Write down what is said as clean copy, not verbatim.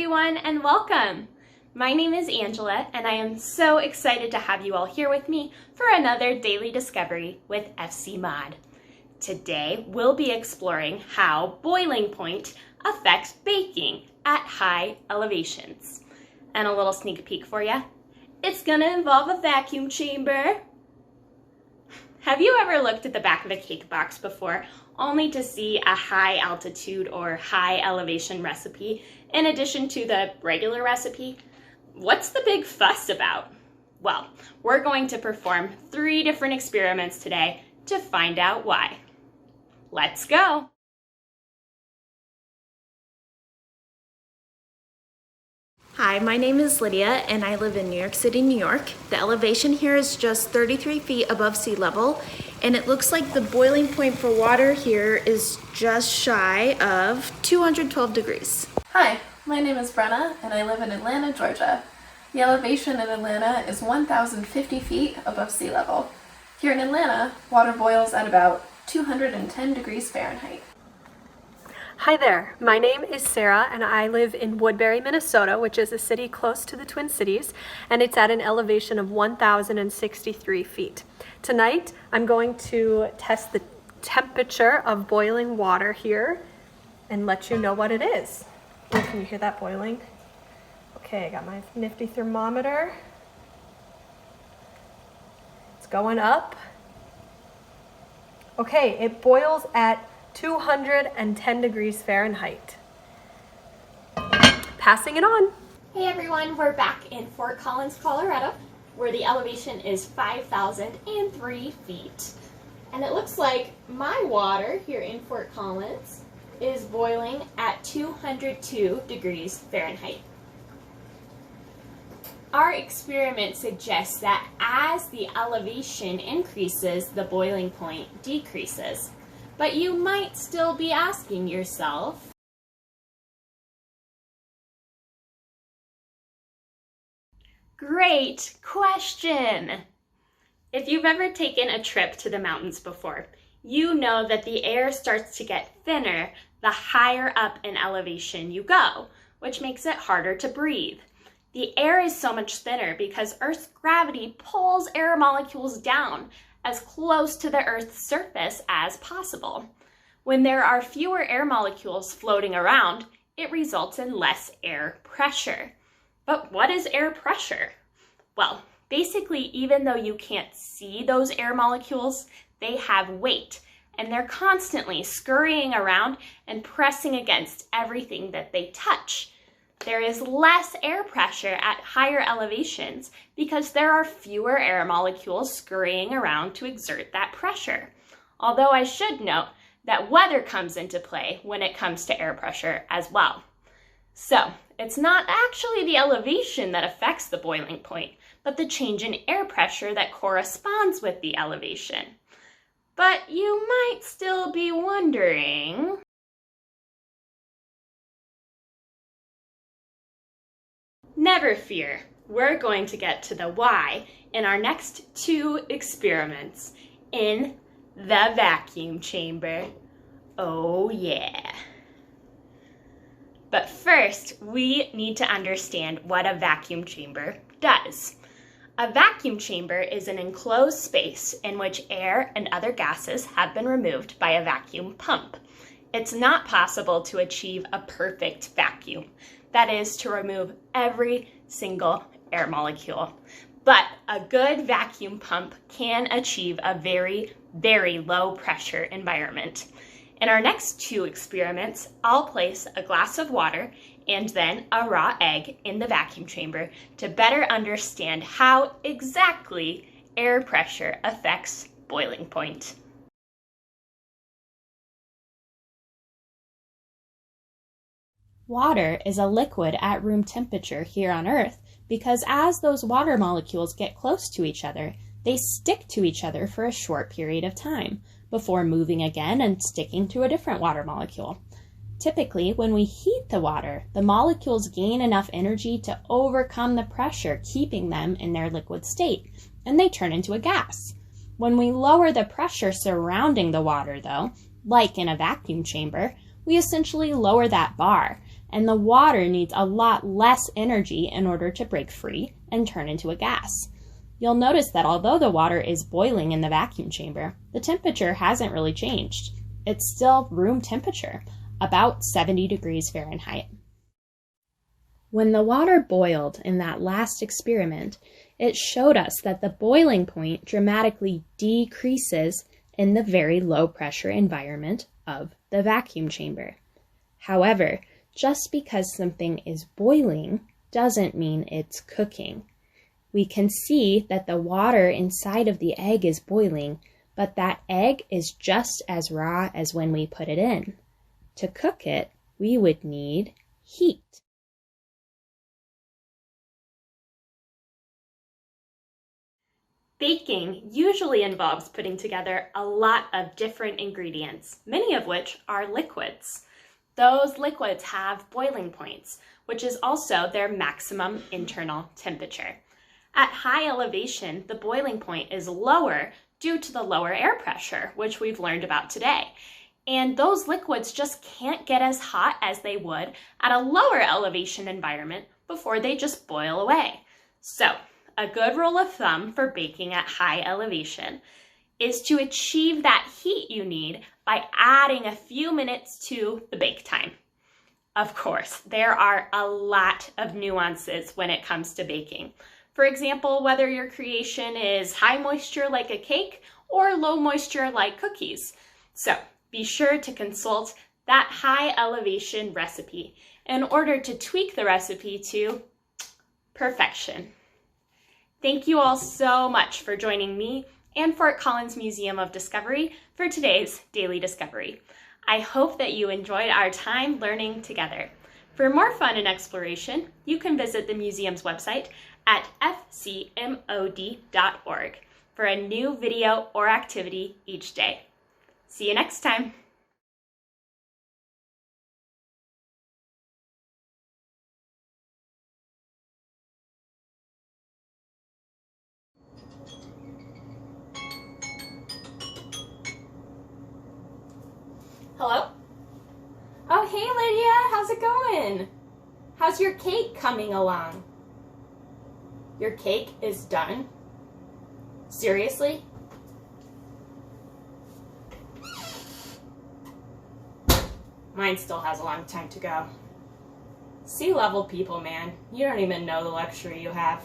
everyone, and welcome! My name is Angela, and I am so excited to have you all here with me for another daily discovery with FCMoD. Today, we'll be exploring how boiling point affects baking at high elevations. And a little sneak peek for you, it's gonna involve a vacuum chamber. Have you ever looked at the back of a cake box before, only to see a high altitude or high elevation recipe in addition to the regular recipe? What's the big fuss about? Well, we're going to perform 3 different experiments today to find out why. Let's go! Hi, my name is Lydia and I live in New York City, New York. The elevation here is just 33 feet above sea level, and it looks like the boiling point for water here is just shy of 212 degrees. Hi, my name is Brenna and I live in Atlanta, Georgia. The elevation in Atlanta is 1,050 feet above sea level. Here in Atlanta, water boils at about 210 degrees Fahrenheit. Hi there, my name is Sarah and I live in Woodbury, Minnesota, which is a city close to the Twin Cities, and it's at an elevation of 1,063 feet. Tonight, I'm going to test the temperature of boiling water here and let you know what it is. Oh, can you hear that boiling? Okay, I got my nifty thermometer. It's going up. Okay, it boils at 210 degrees Fahrenheit. Passing it on. Hey everyone, we're back in Fort Collins, Colorado, where the elevation is 5,003 feet. And it looks like my water here in Fort Collins is boiling at 202 degrees Fahrenheit. Our experiment suggests that as the elevation increases, the boiling point decreases. But you might still be asking yourself, great question! If you've ever taken a trip to the mountains before, you know that the air starts to get thinner the higher up in elevation you go, which makes it harder to breathe. The air is so much thinner because Earth's gravity pulls air molecules down as close to the Earth's surface as possible. When there are fewer air molecules floating around, it results in less air pressure. But what is air pressure? Well, basically, even though you can't see those air molecules, they have weight, and they're constantly scurrying around and pressing against everything that they touch. There is less air pressure at higher elevations because there are fewer air molecules scurrying around to exert that pressure. Although I should note that weather comes into play when it comes to air pressure as well. So, it's not actually the elevation that affects the boiling point, but the change in air pressure that corresponds with the elevation. But you might still be wondering, never fear, we're going to get to the why in our next 2 experiments in the vacuum chamber. Oh yeah. But first, we need to understand what a vacuum chamber does. A vacuum chamber is an enclosed space in which air and other gases have been removed by a vacuum pump. It's not possible to achieve a perfect vacuum. That is, to remove every single air molecule. But a good vacuum pump can achieve a very, very low pressure environment. In our next 2 experiments, I'll place a glass of water and then a raw egg in the vacuum chamber to better understand how exactly air pressure affects boiling point. Water is a liquid at room temperature here on Earth because as those water molecules get close to each other, they stick to each other for a short period of time before moving again and sticking to a different water molecule. Typically, when we heat the water, the molecules gain enough energy to overcome the pressure keeping them in their liquid state, and they turn into a gas. When we lower the pressure surrounding the water, though, like in a vacuum chamber, we essentially lower that bar, and the water needs a lot less energy in order to break free and turn into a gas. You'll notice that although the water is boiling in the vacuum chamber, the temperature hasn't really changed. It's still room temperature, about 70 degrees Fahrenheit. When the water boiled in that last experiment, it showed us that the boiling point dramatically decreases in the very low pressure environment of the vacuum chamber. However, just because something is boiling doesn't mean it's cooking. We can see that the water inside of the egg is boiling, but that egg is just as raw as when we put it in. To cook it, we would need heat. Baking usually involves putting together a lot of different ingredients, many of which are liquids. Those liquids have boiling points, which is also their maximum internal temperature. At high elevation, the boiling point is lower due to the lower air pressure, which we've learned about today. And those liquids just can't get as hot as they would at a lower elevation environment before they just boil away. So, a good rule of thumb for baking at high elevation is to achieve that heat you need by adding a few minutes to the bake time. Of course, there are a lot of nuances when it comes to baking. For example, whether your creation is high moisture like a cake or low moisture like cookies. So be sure to consult that high elevation recipe in order to tweak the recipe to perfection. Thank you all so much for joining me and Fort Collins Museum of Discovery for today's Daily Discovery. I hope that you enjoyed our time learning together. For more fun and exploration, you can visit the museum's website at FCMoD.org for a new video or activity each day. See you next time. Hello? Oh, hey Lydia, how's it going? How's your cake coming along? Your cake is done? Seriously? Mine still has a long time to go. Sea level people, man. You don't even know the luxury you have.